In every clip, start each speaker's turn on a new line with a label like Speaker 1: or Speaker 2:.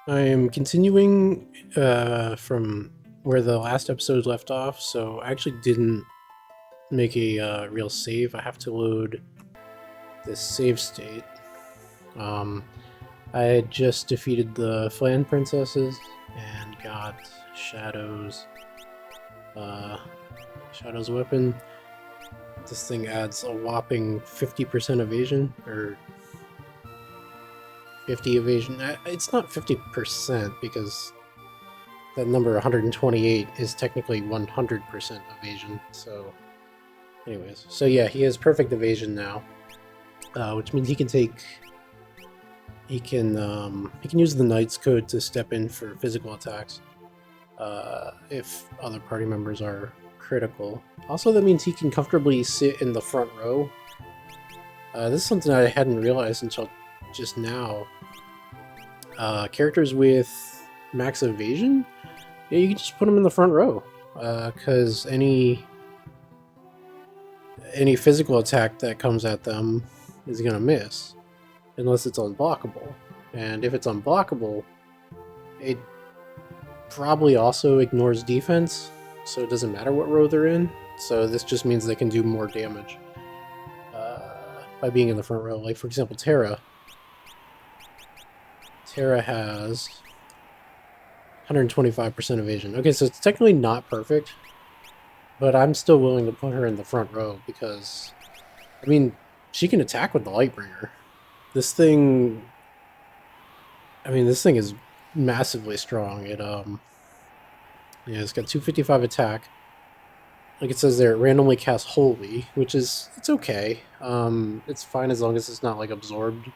Speaker 1: I am continuing from where the last episode left off, so I actually didn't make a real save. I have to load this save state. Um, I had just defeated the Flan Princesses and got Shadow's uh, Shadow's weapon. This thing adds a whopping 50% evasion, or 50 evasion. It's not 50% because that number 128 is technically 100% evasion. So, anyways, so yeah, he has perfect evasion now, which means he can use the Knight's Code to step in for physical attacks if other party members are critical. Also, that means he can comfortably sit in the front row. This is something I hadn't realized until just now. Characters with max evasion, yeah, you can just put them in the front row, because any physical attack that comes at them is gonna miss, unless it's unblockable. And if it's unblockable, it probably also ignores defense, so it doesn't matter what row they're in. So this just means they can do more damage by being in the front row. Like, for example, Terra. Terra has 125% evasion. Okay, so it's technically not perfect, but I'm still willing to put her in the front row because, I mean, she can attack with the Lightbringer. This thing, this thing is massively strong. Yeah, it's got 255 attack. Like it says there, it randomly casts Holy, which is, it's okay. It's fine as long as it's not like absorbed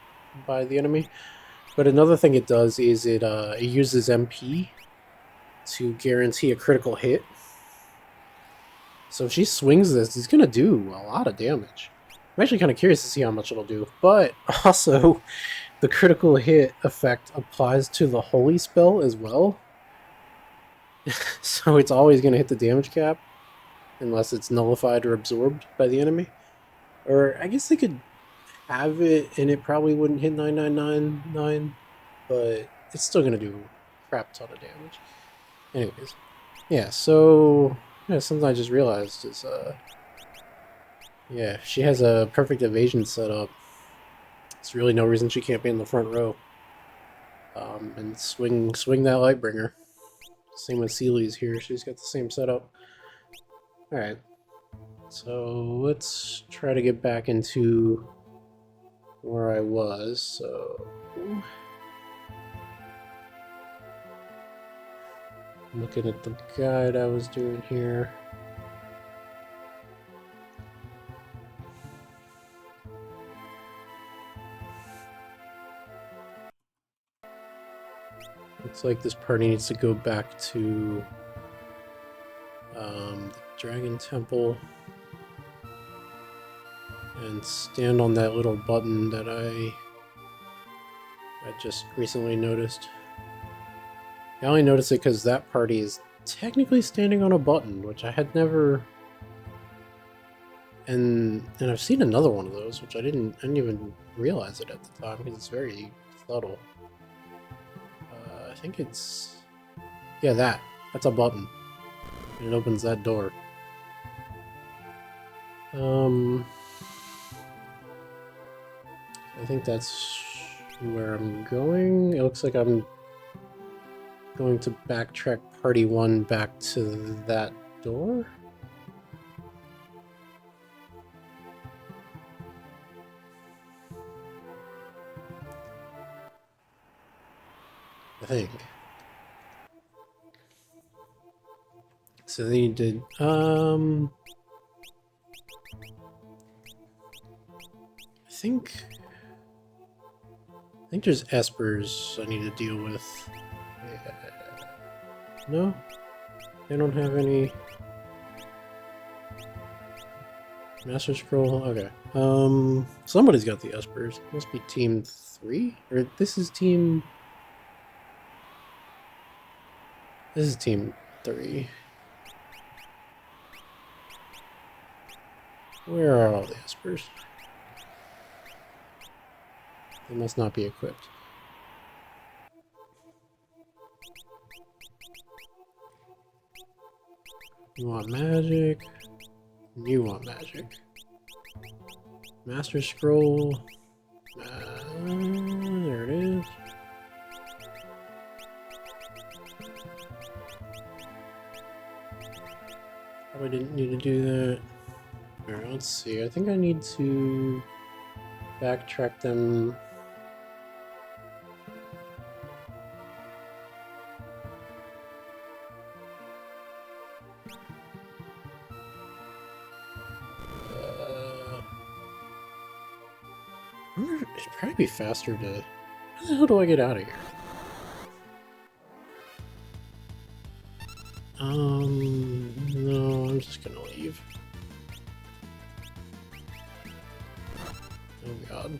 Speaker 1: by the enemy. But another thing it does is it uses MP to guarantee a critical hit. So if she swings this, it's going to do a lot of damage. I'm actually kind of curious to see how much it'll do. But also, the critical hit effect applies to the Holy spell as well. So it's always going to hit the damage cap, unless it's nullified or absorbed by the enemy. Or I guess they could have it and it probably wouldn't hit 9999, but it's still going to do a crap ton of damage. Anyways, yeah, so yeah, something I just realized is yeah, she has a perfect evasion setup. There's really no reason she can't be in the front row. And swing that Lightbringer. Same with Seely's here. She's got the same setup. All right, so let's try to get back into where I was. So looking at the guide I was doing here. Looks like this party needs to go back to the Dragon Temple and stand on that little button that I just recently noticed. I only noticed it because that party is technically standing on a button, which I had never. And I've seen another one of those, which I didn't even realize it at the time because it's very subtle. I think it's, yeah, that's a button, and it opens that door. I think that's where I'm going. It looks like I'm going to backtrack party 1 back to that door. I think. So then you did, I think there's espers I need to deal with. Yeah. No? They don't have any Master Scroll? Okay. Somebody's got the espers. Must be team 3? Or this is team 3. Where are all the espers? They must not be equipped. You want magic. You want magic. Master Scroll. There it is. Probably didn't need to do that. Alright, let's see. I think I need to backtrack them. It'd probably be faster to... How the hell do I get out of here? No, I'm just gonna leave. Oh god.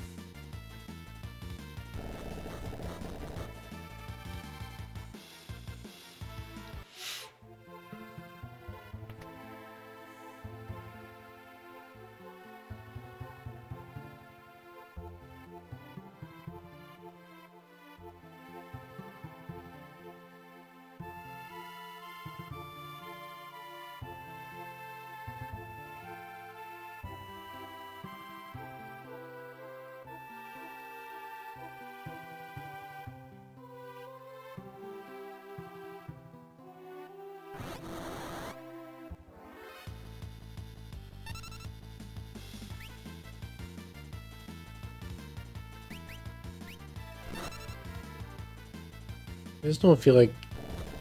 Speaker 1: I just don't feel like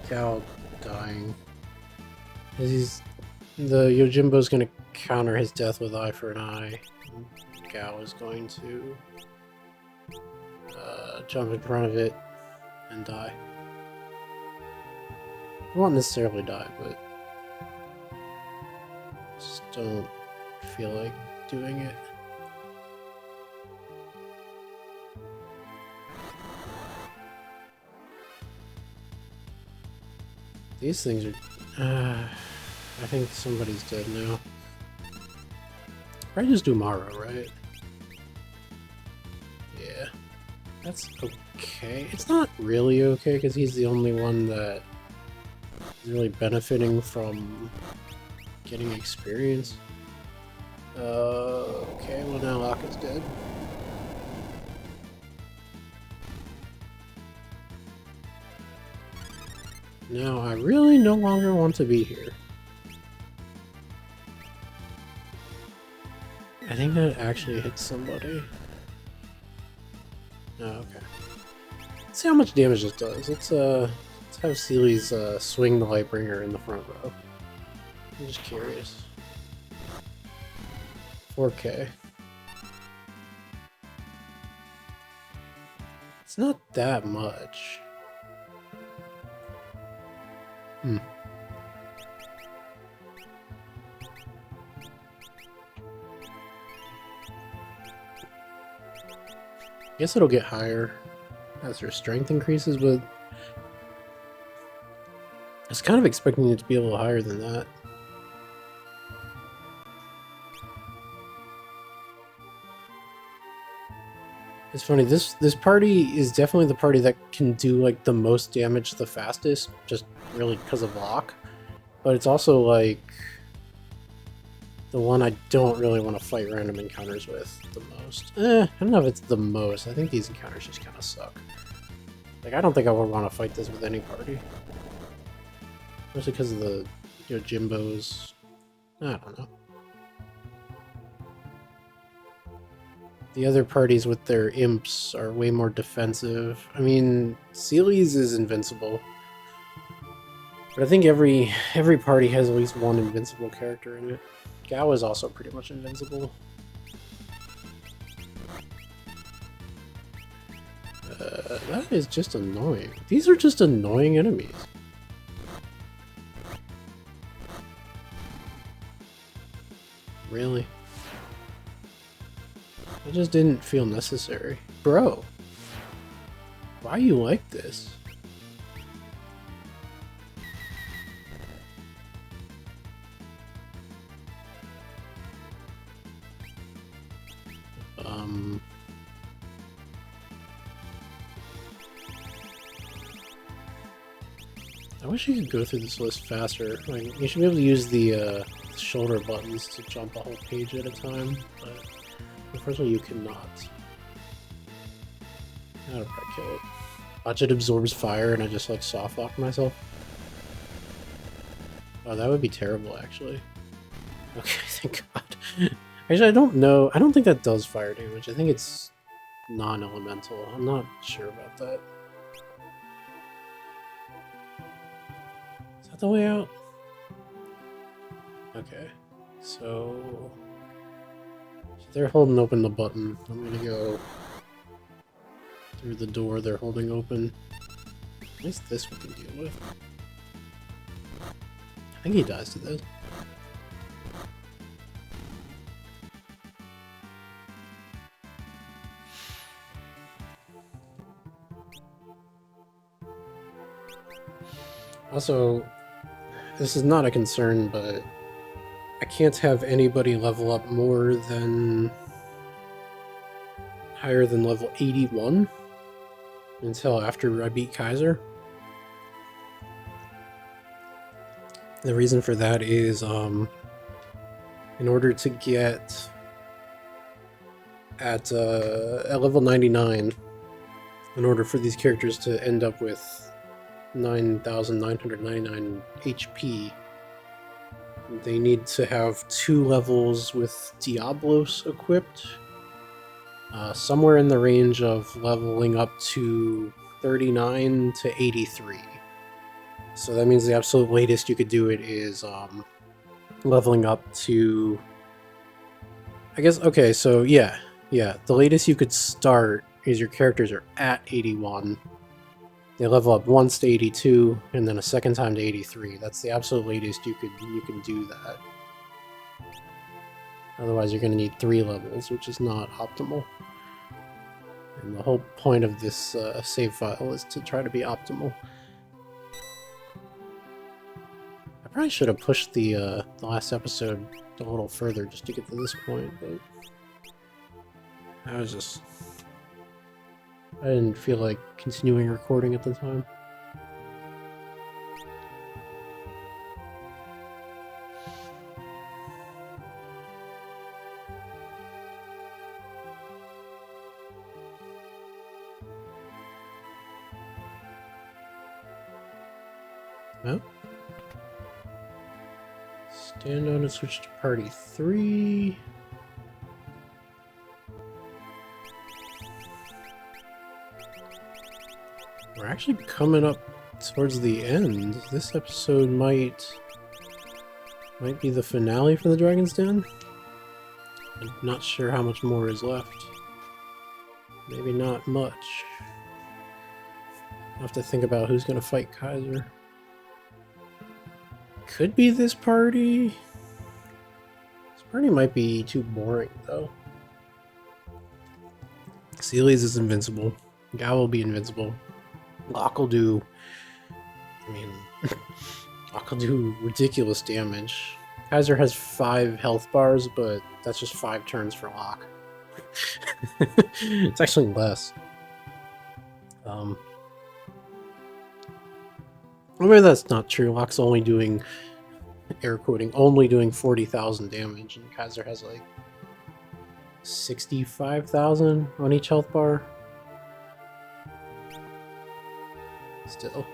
Speaker 1: Gal dying. Because the Yojimbo's gonna counter his death with eye for an eye. Gal is going to jump in front of it and die. I won't necessarily die, but just don't feel like doing it. These things are... I think somebody's dead now. Probably just do Mara, right? Yeah. That's okay. It's not really okay, because he's the only one that is really benefiting from getting experience. Okay, well now Locke is dead. Now I really no longer want to be here. I think that actually hits somebody. Oh, okay. Let's see how much damage this does. Let's have Seely's swing the Lightbringer in the front row. I'm just curious. 4K. It's not that much. I guess it'll get higher as her strength increases, but I was kind of expecting it to be a little higher than that. It's funny, this party is definitely the party that can do like the most damage the fastest, just really because of Locke. But it's also like the one I don't really want to fight random encounters with the most. I don't know if it's the most. I think these encounters just kind of suck. Like, I don't think I would want to fight this with any party. Especially because of the Jimbos. I don't know. The other parties with their imps are way more defensive. I mean, Seely's is invincible. But I think every party has at least one invincible character in it. Gao is also pretty much invincible. That is just annoying. These are just annoying enemies. Really? It just didn't feel necessary. Bro! Why are you like this? I wish you could go through this list faster. Like, you should be able to use the shoulder buttons to jump a whole page at a time, but unfortunately you cannot. That'll probably kill it. Watch, it absorbs fire and I just like soft lock myself. Oh, that would be terrible actually. Okay, thank God. Actually, I don't know. I don't think that does fire damage. I think it's non-elemental. I'm not sure about that. Is that the way out? Okay. So they're holding open the button. I'm gonna go through the door they're holding open. At least this we can deal with. I think he dies to this. Also, this is not a concern, but I can't have anybody level up more than higher than level 81 until after I beat Kaiser. The reason for that is in order to get at level 99, in order for these characters to end up with 9,999 HP, they need to have 2 levels with Diablos equipped, somewhere in the range of leveling up to 39 to 83. So that means the absolute latest you could do it is leveling up to, I guess, okay, so yeah, the latest you could start is your characters are at 81. They level up once to 82, and then a second time to 83. That's the absolute latest you can do that. Otherwise, you're going to need 3 levels, which is not optimal. And the whole point of this save file is to try to be optimal. I probably should have pushed the last episode a little further just to get to this point, but I didn't feel like continuing recording at the time. No? Stand on and switch to party 3. We're actually coming up towards the end. This episode might be the finale for the Dragon's Den. I'm not sure how much more is left. Maybe not much. I'll have to think about who's going to fight Kaiser. Could be this party. This party might be too boring, though. Sealy's is invincible. Gao will be invincible. Locke will do... I mean... Locke will do ridiculous damage. Kaiser has 5 health bars, but that's just 5 turns for Locke. It's actually less. Maybe that's not true. Locke's only doing, air quoting, only doing 40,000 damage, and Kaiser has like 65,000 on each health bar. Still,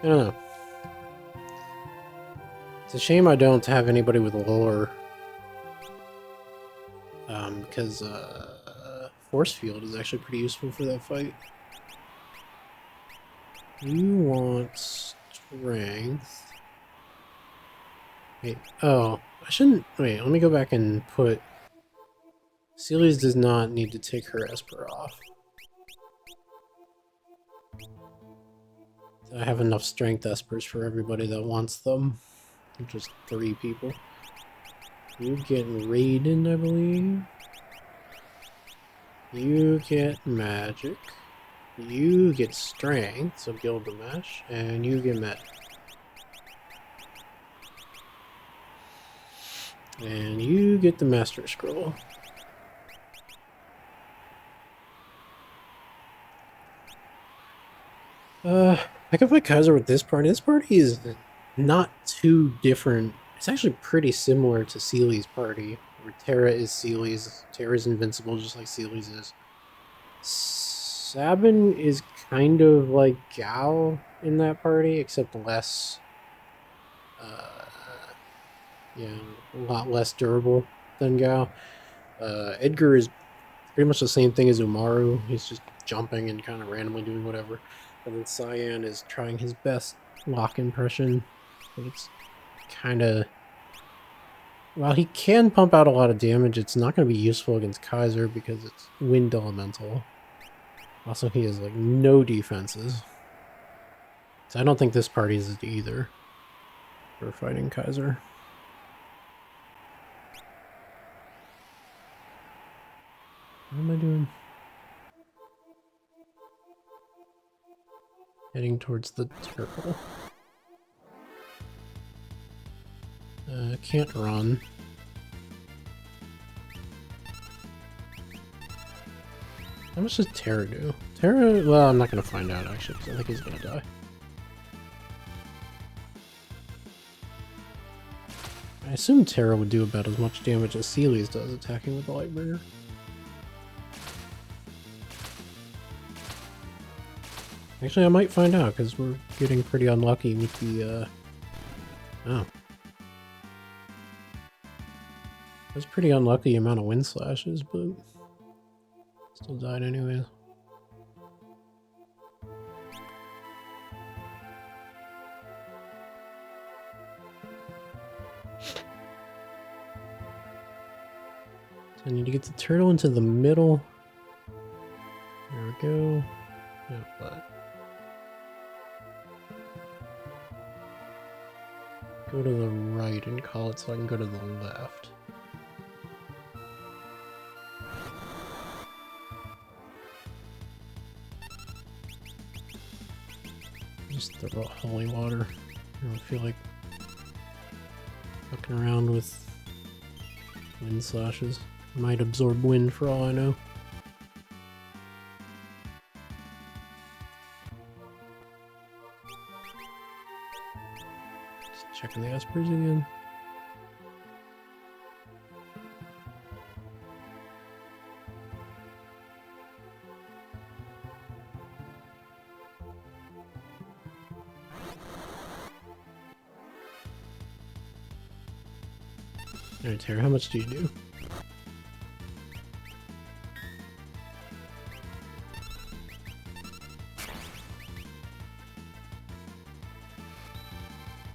Speaker 1: I don't know. It's a shame I don't have anybody with lore, because Force Field is actually pretty useful for that fight. You want strength. Wait, oh, I shouldn't, wait, let me go back and put... Sealy's does not need to take her Esper off. I have enough strength Espers for everybody that wants them. Just 3 people. You get Raiden, I believe. You get Magic. You get Strength, so Gilgamesh, and you get Med. And you get the Master Scroll. I can fight Kaiser with this party. This party is not too different. It's actually pretty similar to Seely's party, where Terra is Seely's. Terra's invincible just like Seely's is. Sabin is kind of like Gao in that party, except less, yeah, a lot less durable than Gao. Edgar is pretty much the same thing as Umaru. He's just jumping and kind of randomly doing whatever. And then Cyan is trying his best lock impression, but it's kind of... While he can pump out a lot of damage, it's not going to be useful against Kaiser because it's wind elemental. Also, he has like no defenses. So I don't think this party is either for fighting Kaiser. What am I doing? Heading towards the turtle. Can't run. How much does Terra do? Terra, well, I'm not going to find out actually, because I think he's going to die. I assume Terra would do about as much damage as Seely's does attacking with the Lightbringer. Actually, I might find out, because we're getting pretty unlucky with the, oh. That's pretty unlucky amount of wind slashes, but still died anyways. So I need to get the turtle into the middle. There we go. Yeah, but go to the right and call it so I can go to the left. Just throw out holy water. I don't feel like fucking around with wind slashes. Might absorb wind for all I know. Just checking the Espers again. Alright, Terra, how much do you do?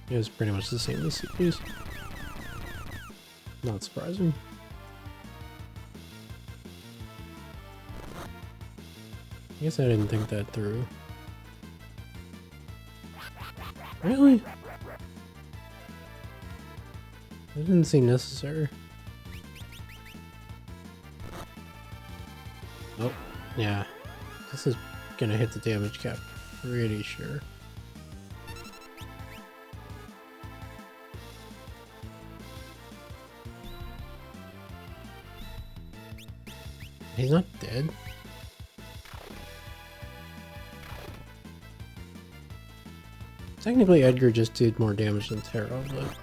Speaker 1: It was pretty much the same as CPs. Not surprising. I guess I didn't think that through. Really? That didn't seem necessary. Oh, yeah. This is gonna hit the damage cap, pretty sure. He's not dead. Technically, Edgar just did more damage than Terra, but...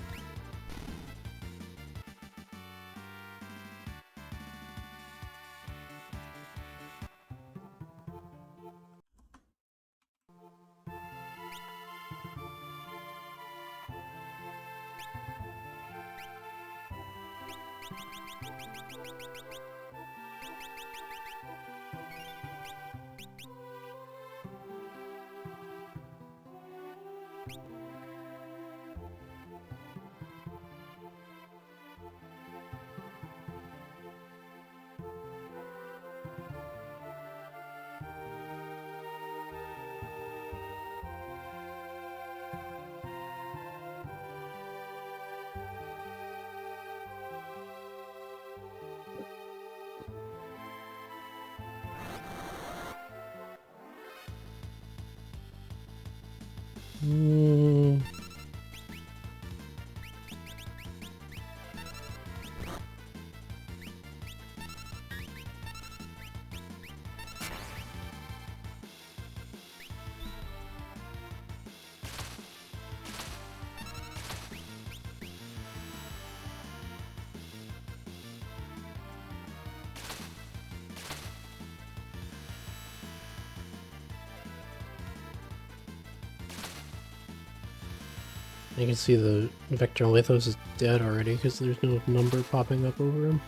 Speaker 1: You can see the Vector Lithos is dead already because there's no number popping up over him.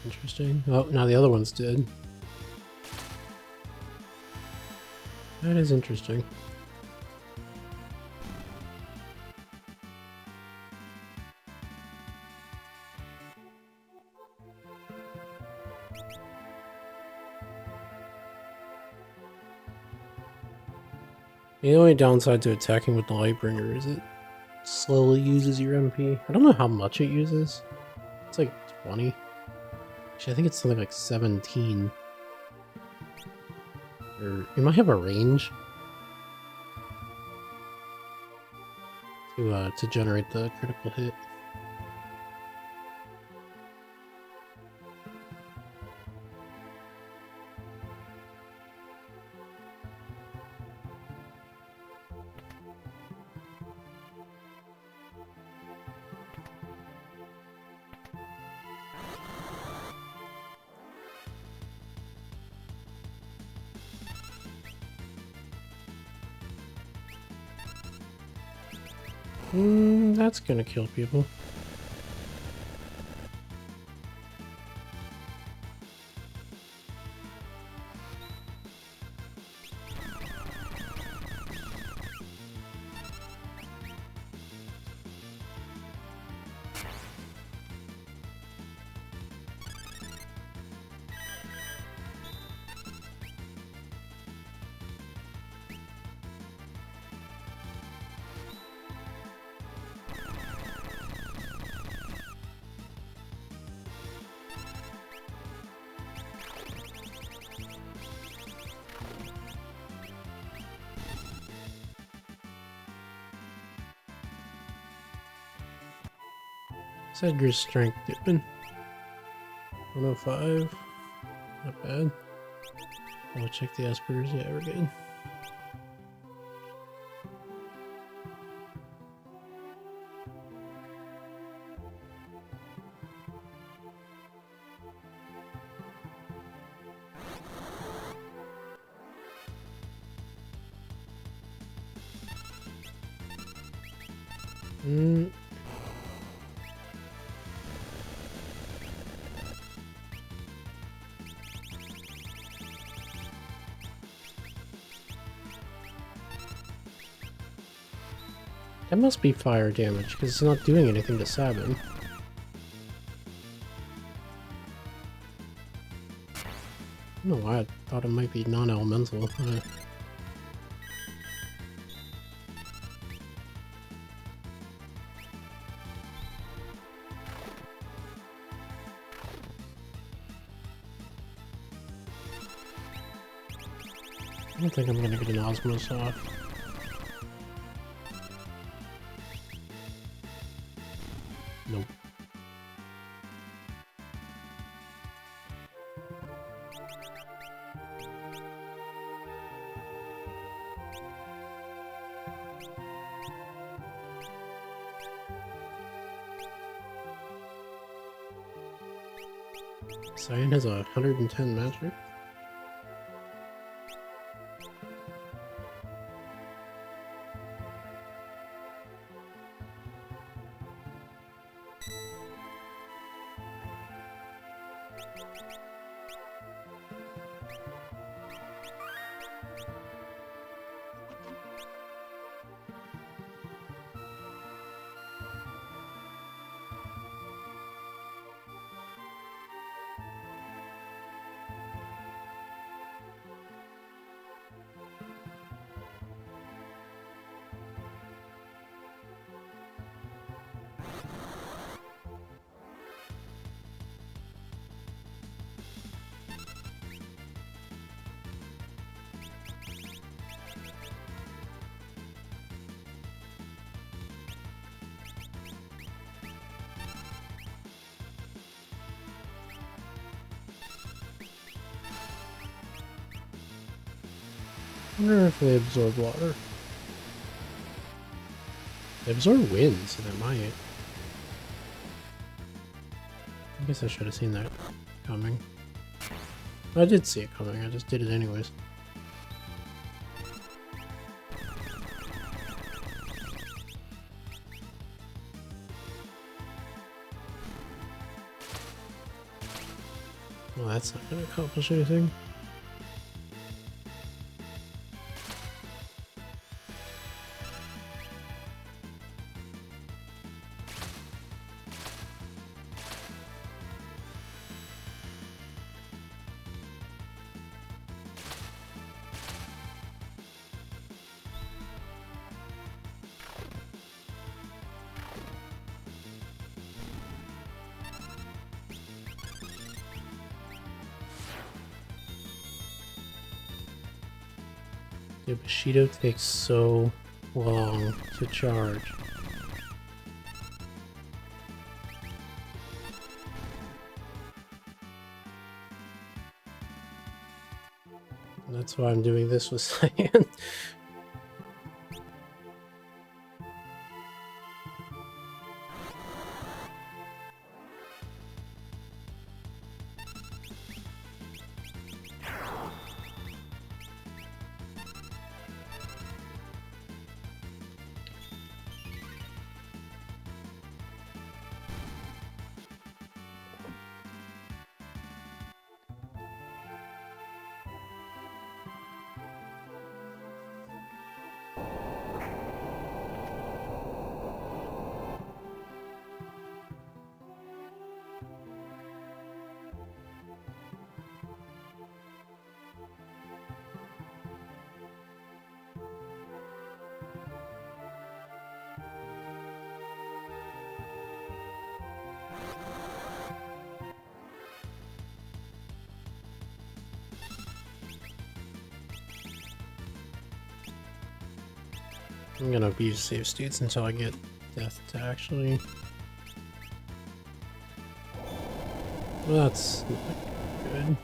Speaker 1: Interesting. Oh, now the other one's dead. That is interesting. The only downside to attacking with the Lightbringer is it slowly uses your MP. I don't know how much it uses. It's like 20. Actually, I think it's something like 17. Or it might have a range to generate the critical hit. That's gonna kill people. Edgar's strength dipping. 105. Not bad. I'll check the Espers. Yeah, we're good. That must be fire damage, because it's not doing anything to stab him. I don't know why I thought it might be non-elemental. I don't think I'm gonna get an Osmos off. Nope. Cyan has 110 magic. I wonder if they absorb water. They absorb wind, so they might. I guess I should have seen that coming. I did see it coming, I just did it anyways. Well, that's not going to accomplish anything. Dude, Bushido takes so long to charge. And that's why I'm doing this with Cyan. I'm gonna abuse save states until I get death to actually. Well, that's not good.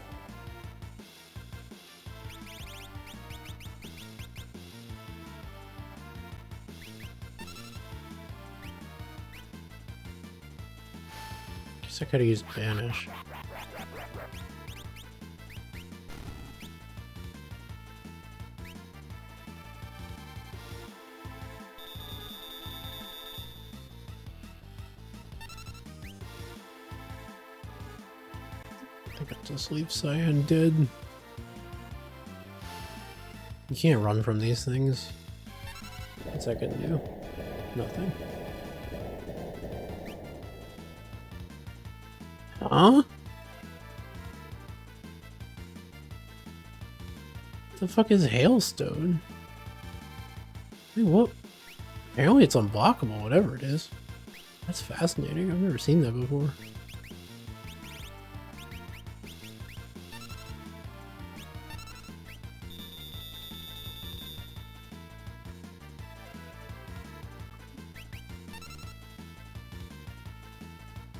Speaker 1: Guess I could have used Banish. I think I'll just leave Cyan dead. You can't run from these things. What's I can do? Nothing. Huh? What the fuck is Hailstone? Wait, what? Apparently it's unblockable, whatever it is. That's fascinating. I've never seen that before.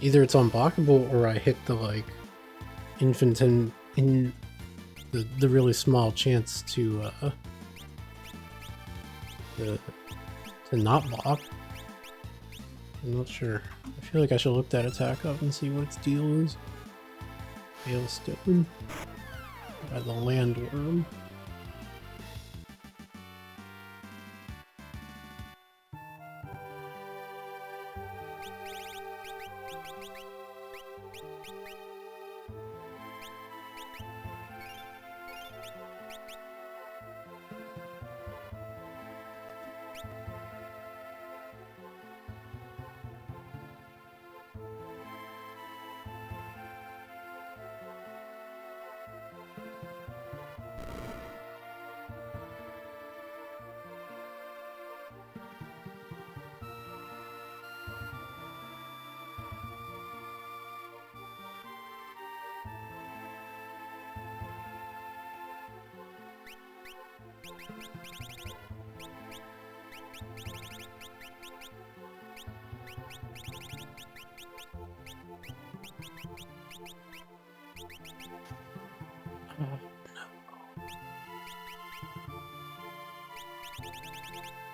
Speaker 1: Either it's unblockable or I hit the like infantine in the really small chance to not block. I'm not sure. I feel like I should look that attack up and see what its deal is. Hailstone by the landworm.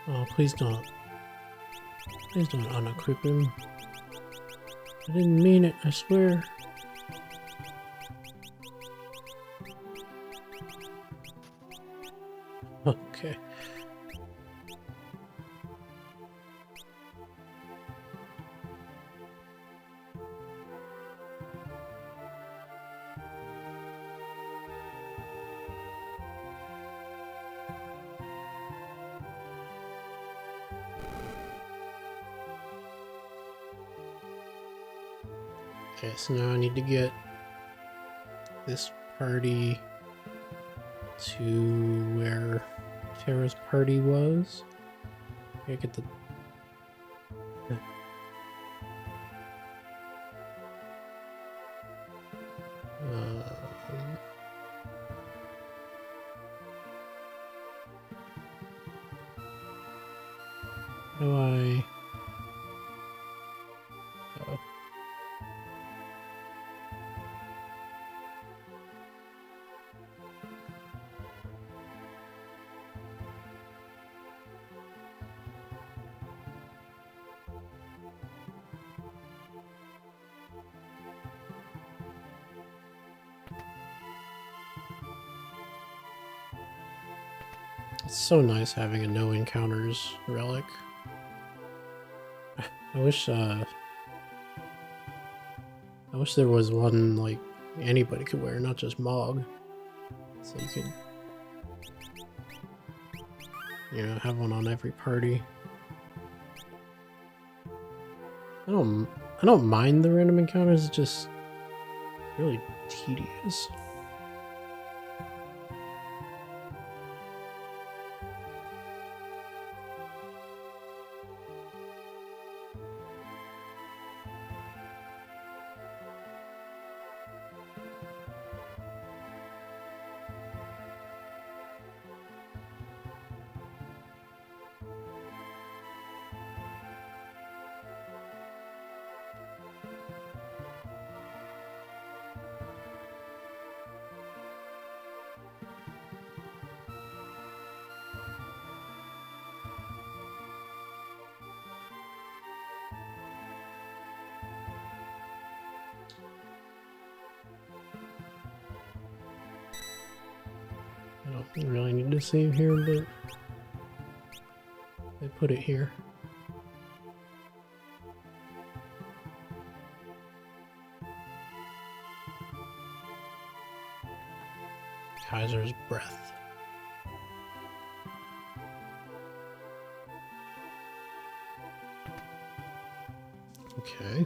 Speaker 1: Oh, please don't. Please don't unequip him. I didn't mean it, I swear. Okay. Okay, so now I need to get this party to where Tara's party was. I get the... how do I... Oh. It's so nice having a no encounters relic. I wish there was one like anybody could wear, not just Mog. So you could, you know, have one on every party. I don't mind the random encounters, it's just really tedious. I don't really need to save here, but I put it here. Kaiser's breath. Okay.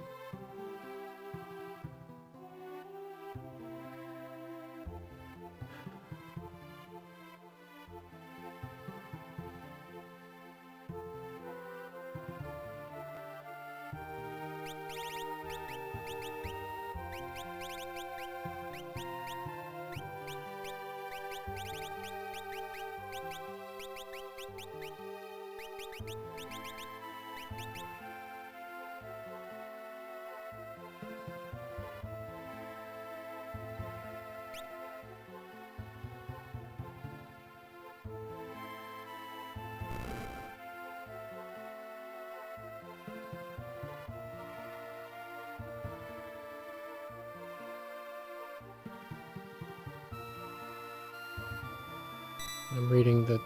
Speaker 1: I'm reading that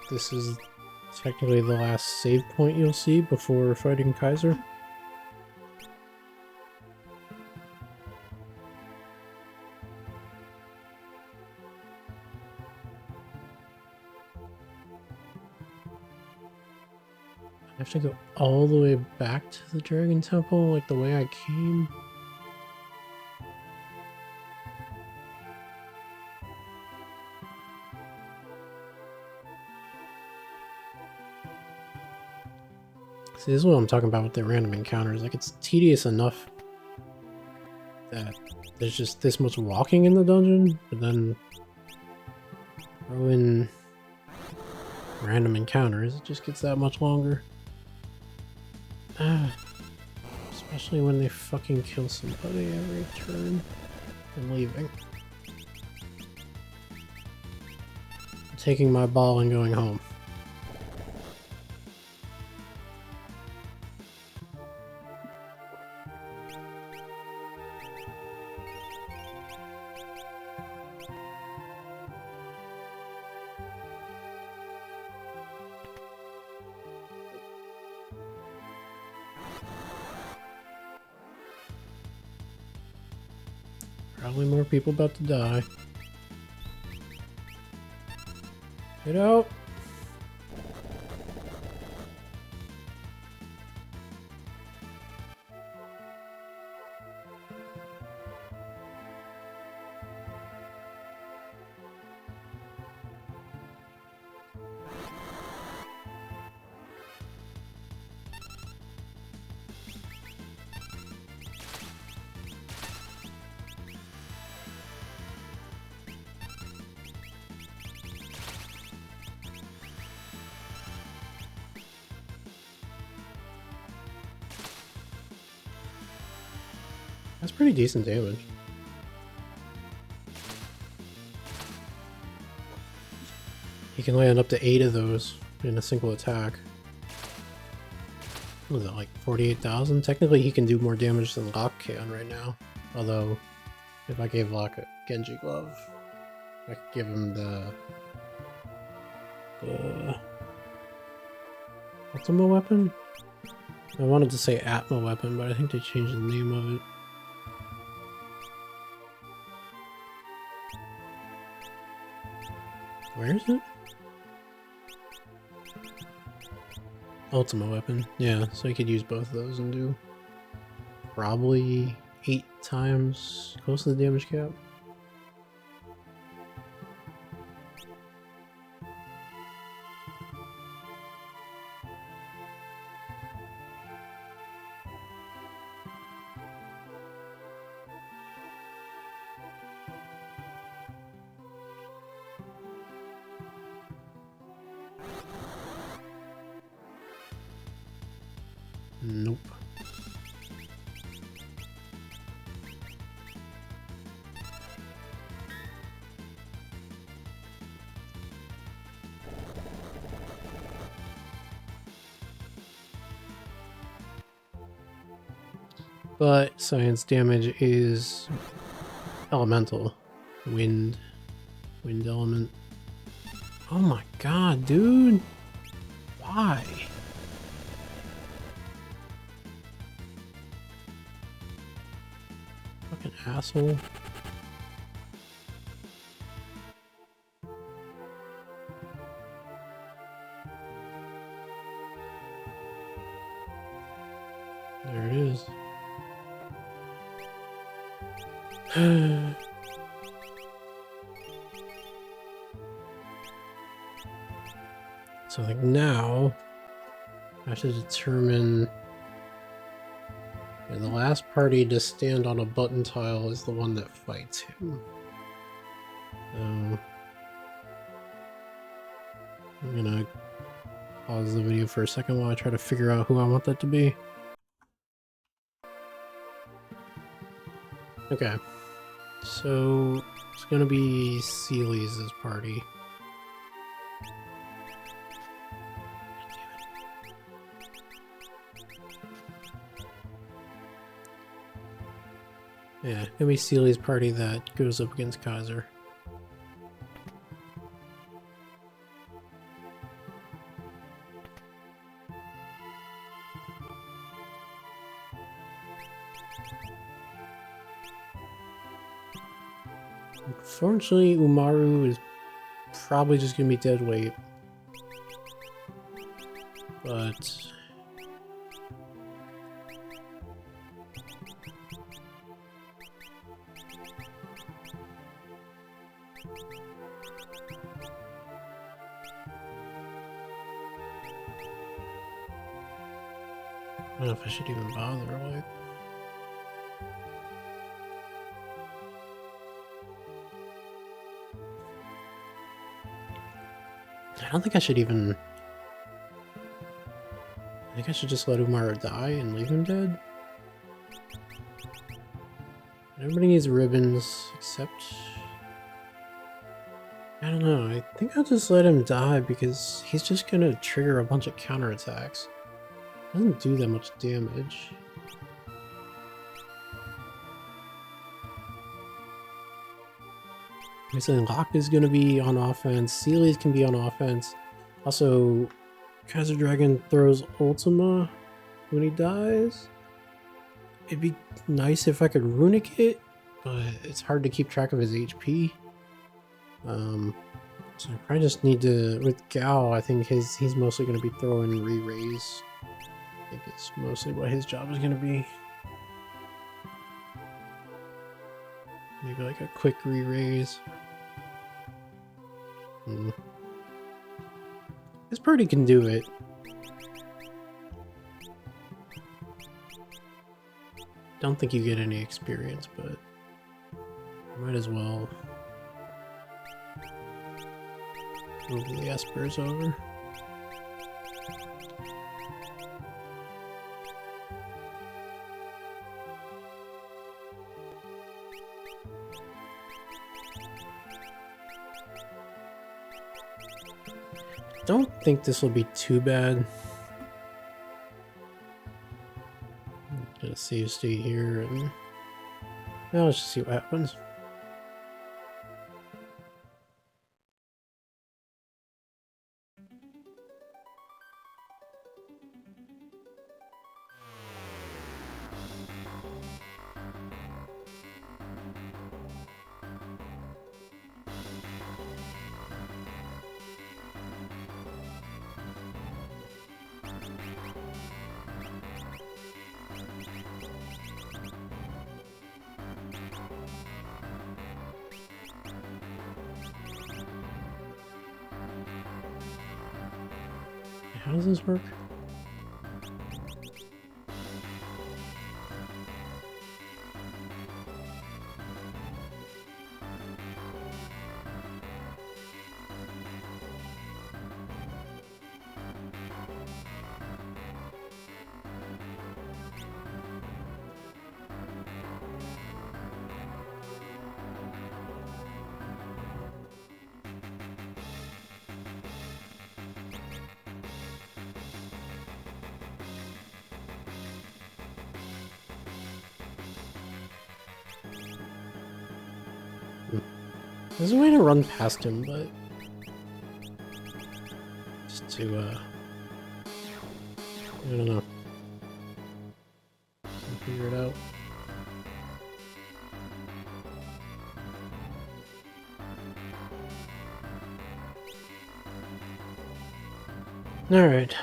Speaker 1: this is technically the last save point you'll see before fighting Kaiser. I have to go all the way back to the Dragon Temple, like the way I came. See, this is what I'm talking about with the random encounters. Like, it's tedious enough that there's just this much walking in the dungeon, but then throw in random encounters, it just gets that much longer. Especially when they fucking kill somebody every turn. I'm leaving. I'm taking my ball and going home. Probably more people about to die. Get out! That's pretty decent damage. He can land up to 8 of those in a single attack. What was it, like 48,000? Technically he can do more damage than Locke can right now. Although, if I gave Locke a Genji glove, I could give him the Ultima weapon? I wanted to say Atma weapon, but I think they changed the name of it. Where is it? Ultima weapon. Yeah, so he could use both of those and do probably 8 times close to the damage cap. Nope. But science damage is elemental. Wind element. Oh my god, dude. Why? Fucking asshole. There it is. So like now I have to determine, and the last party to stand on a button tile is the one that fights him. So I'm gonna pause the video for a second while I try to figure out who I want that to be. Okay, so it's gonna be Seely's party. Yeah, it's gonna be Seely's party that goes up against Kaiser. Unfortunately, Umaru is probably just gonna be dead weight. But I don't know if I should even bother, like. I don't think I should even... I think I should just let Umaru die and leave him dead. Everybody needs ribbons, except... I don't know, I think I'll just let him die because he's just gonna trigger a bunch of counterattacks. Doesn't do that much damage. Obviously, Locke is going to be on offense. Seely's can be on offense. Also, Kaiser Dragon throws Ultima when he dies. It'd be nice if I could runic it, but it's hard to keep track of his HP. So I probably just need to... With Gao, I think he's mostly going to be throwing re-raise. I think it's mostly what his job is going to be. Maybe like a quick re-raise. This party can do it. Don't think you get any experience, but might as well move the Espers over. Don't think this will be too bad. Get a save state here, and now let's just see what happens. How does this work? There's a way to run past him, but just to, I don't know. I'll figure it out. All right.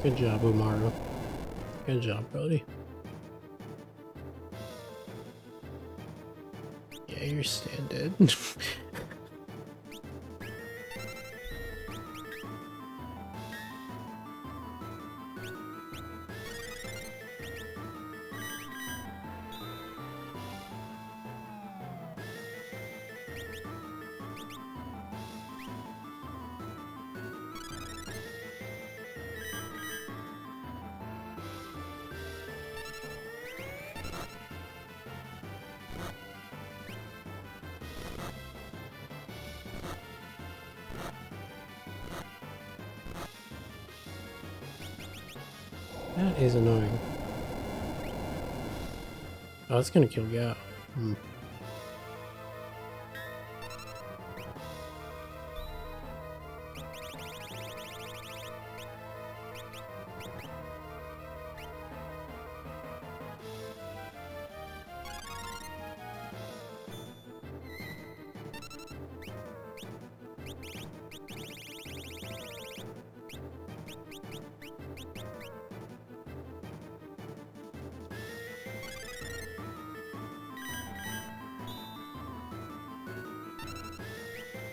Speaker 1: Good job, Umaru. Good job, buddy. Yeah, you're staying dead. That is annoying. Oh, it's gonna kill Gao.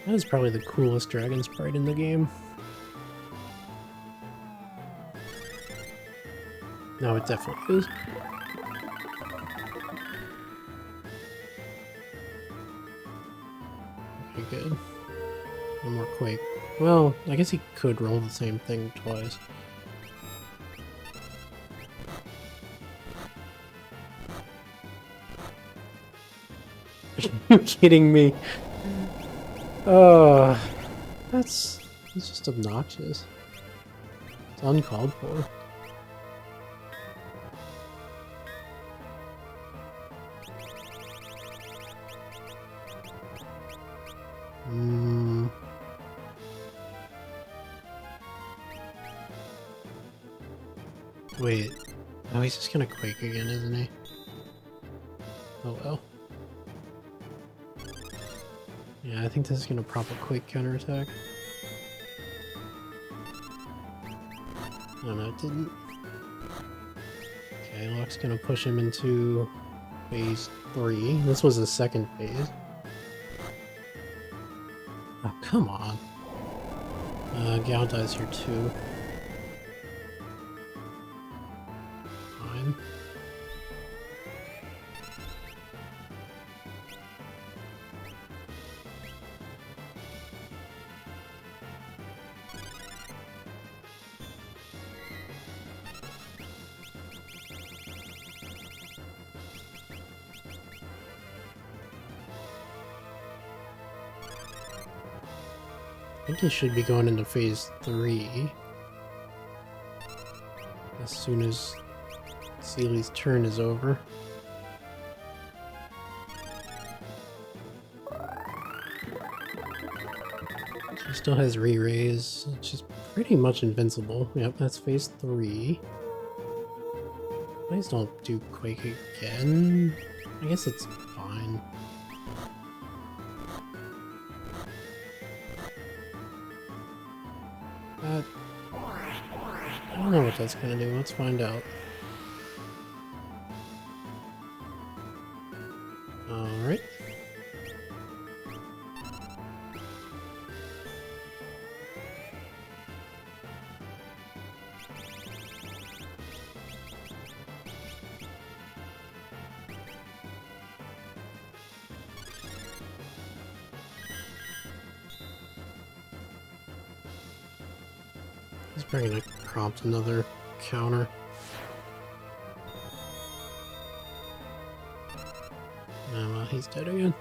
Speaker 1: That is probably the coolest dragon sprite in the game. No, it definitely is. Okay, good. One more Quake. Well, I guess he could roll the same thing twice. Are you kidding me? That's just obnoxious. It's uncalled for. Wait. Oh, he's just gonna Quake again, isn't he? Oh well. Yeah, I think this is gonna prop a Quake counterattack. Oh no, it didn't. Okay. Okay, Luck's gonna push him into phase 3. This was the second phase. Oh, come on. Gao dies here too. Fine. I think he should be going into phase 3 as soon as Seely's turn is over. She still has re-raise. She's pretty much invincible. Yep, that's phase 3. Please don't do Quake again. I guess it's fine. I don't know what that's gonna do. Let's find out. Alright. He's probably gonna prompt another counter. Oh, well, he's dead again.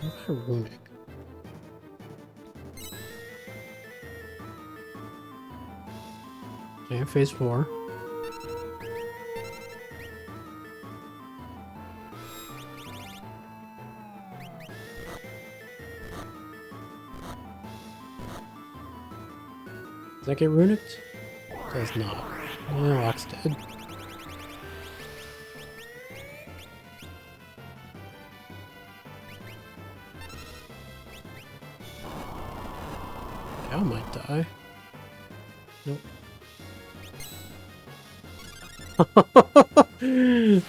Speaker 1: What about Runic? Okay, phase 4. Does that get runicked? Does not. Yeah, Lock's dead. Cow might die. Nope.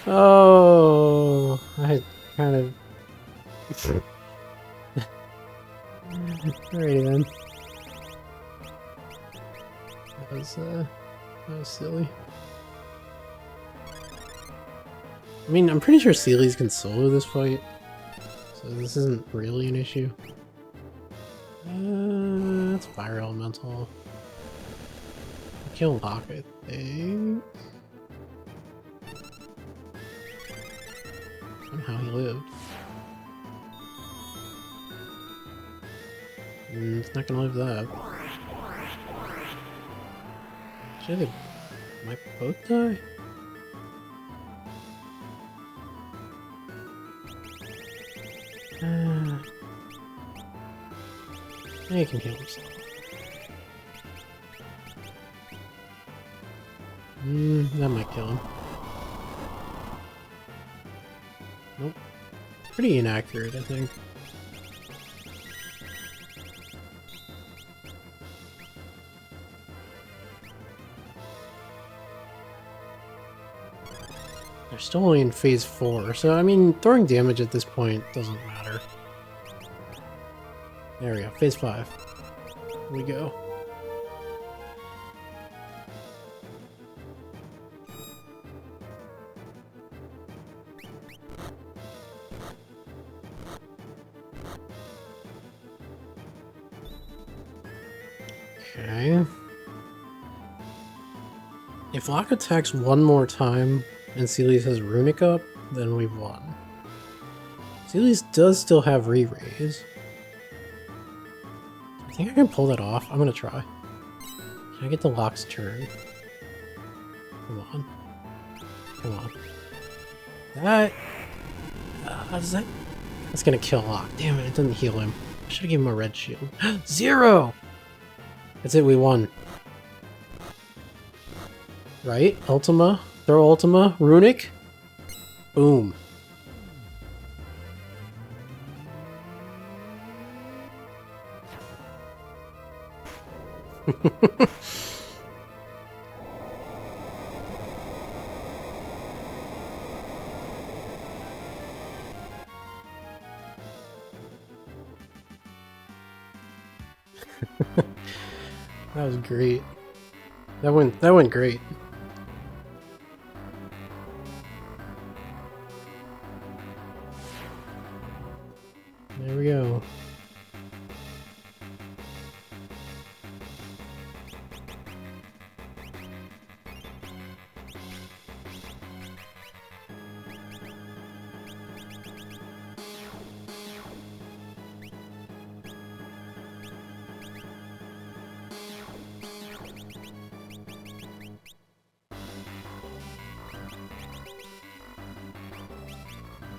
Speaker 1: Oh, I kind of. Alrighty then. That was silly. I mean, I'm pretty sure Seely's can solo this fight, so this isn't really an issue. That's Fire Elemental. Kill Lock, I think. Somehow he lived. It's not gonna live that. Should they might both die? He can heal himself. That might kill him. Nope. Pretty inaccurate, I think. They're still only in phase 4, so I mean, throwing damage at this point doesn't matter. There we go, phase 5. Here we go. Okay. If Locke attacks one more time and Seely's has Runic up, then we've won. Seely's does still have re-raise. I think I can pull that off. I'm gonna try. Can I get the Locke's turn? Come on. Come on. That... That's gonna kill Locke. Damn it, it didn't heal him. I should've given him a red shield. 0! That's it, we won. Right? Ultima? Throw Ultima, Runic. Boom. That was great. That went great. There we go.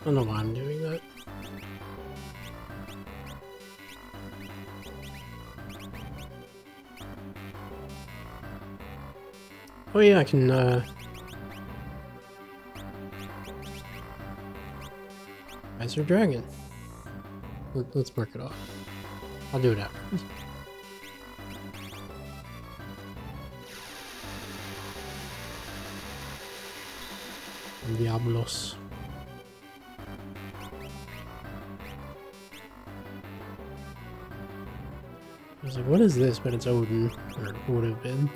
Speaker 1: I don't know why I'm doing that. Oh yeah, I can, Kaiser Dragon. Let's mark it off. I'll do it afterwards. Diablos. I was like, what is this? But it's Odin, or it would have been.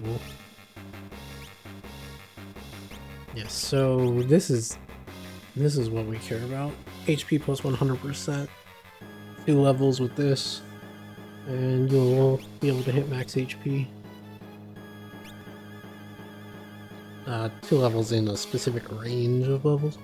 Speaker 1: Cool. Yes, so this is what we care about. HP plus 100%. 2 levels with this, and you'll be able to hit max HP. 2 levels in a specific range of levels.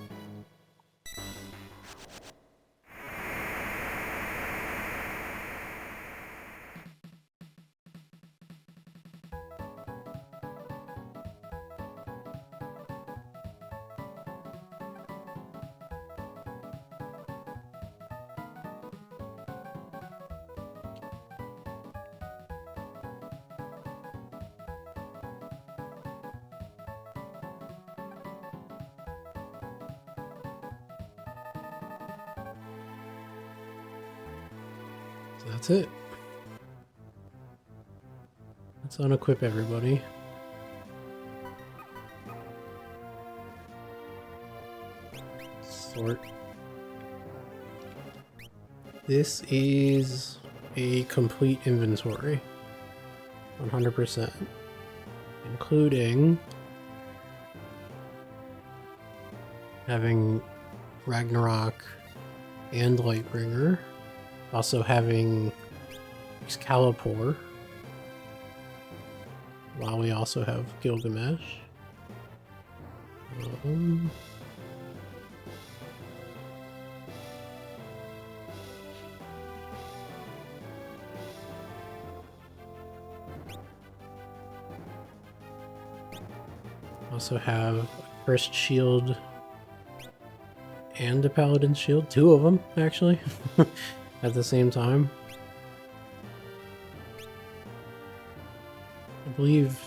Speaker 1: So that's it. Let's unequip everybody. Sort. This is a complete inventory. 100%. Including having Ragnarok and Lightbringer. Also having Excalibur, while we also have Gilgamesh. Also have a Cursed Shield and a Paladin Shield. 2 of them, actually. At the same time. I believe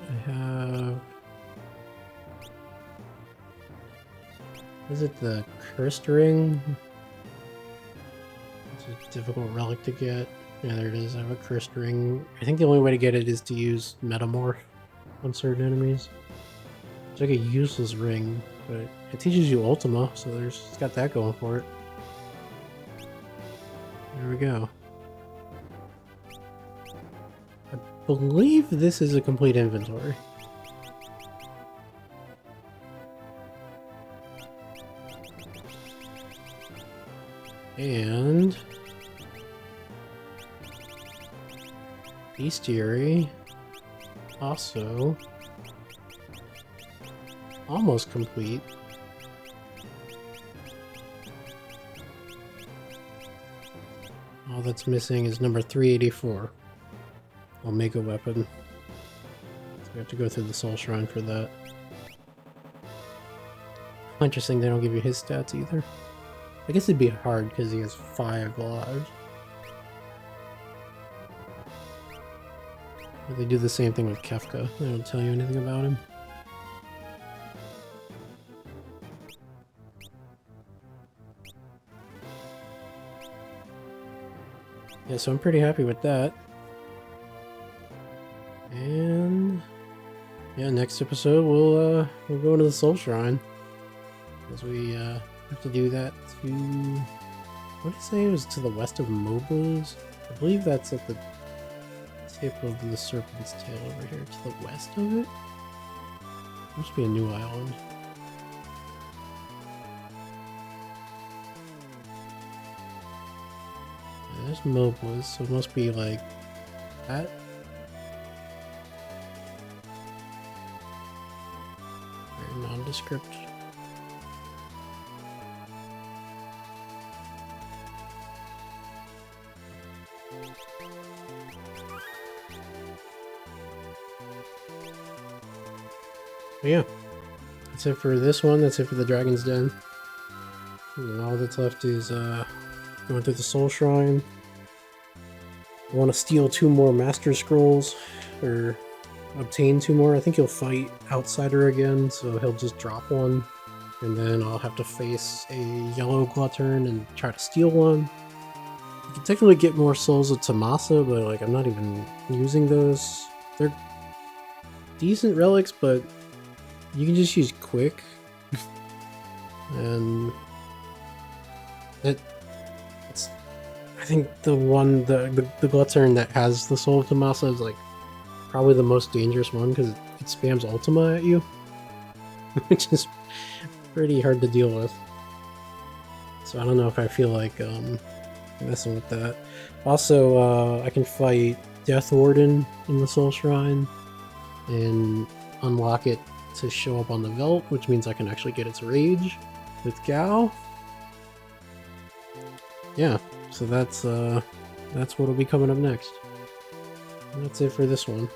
Speaker 1: I have... Is it the Cursed Ring? It's a difficult relic to get. Yeah, there it is. I have a Cursed Ring. I think the only way to get it is to use Metamorph on certain enemies. It's like a useless ring, but it teaches you Ultima, so it's got that going for it. There we go. I believe this is a complete inventory. And Bestiary also almost complete. All that's missing is number 384. Omega weapon. So we have to go through the Soul Shrine for that. Interesting, they don't give you his stats either. I guess it'd be hard because he has 5 lives. They do the same thing with Kefka. They don't tell you anything about him. Yeah, so I'm pretty happy with that. And yeah, next episode we'll go into the Soul Shrine, as we have to do that to, what did I say, it was to the west of Moblins? I believe that's at the tip of the Serpent's Tail over here, to the west of it. Must be a new island. Yeah, there's Moblins, so it must be like that. Very nondescript. But yeah, that's it for this one. That's it for the Dragon's Den. And all that's left is going through the Soul Shrine. I want to steal 2 more Master Scrolls, or obtain 2 more. I think he'll fight Outsider again, so he'll just drop one. And then I'll have to face a yellow Glutton and try to steal one. You can technically get more Souls of Tomasa, but like I'm not even using those. They're decent relics, but you can just use Quick. And it's, I think the one, the Glutton that has the Soul of Tomasa is like probably the most dangerous one, because it spams Ultima at you, which is pretty hard to deal with. So I don't know if I feel like messing with that. Also, I can fight Death Warden in the Soul Shrine and unlock it to show up on the Velt, which means I can actually get its rage with Gao. Yeah, so that's what'll be coming up next. And that's it for this one.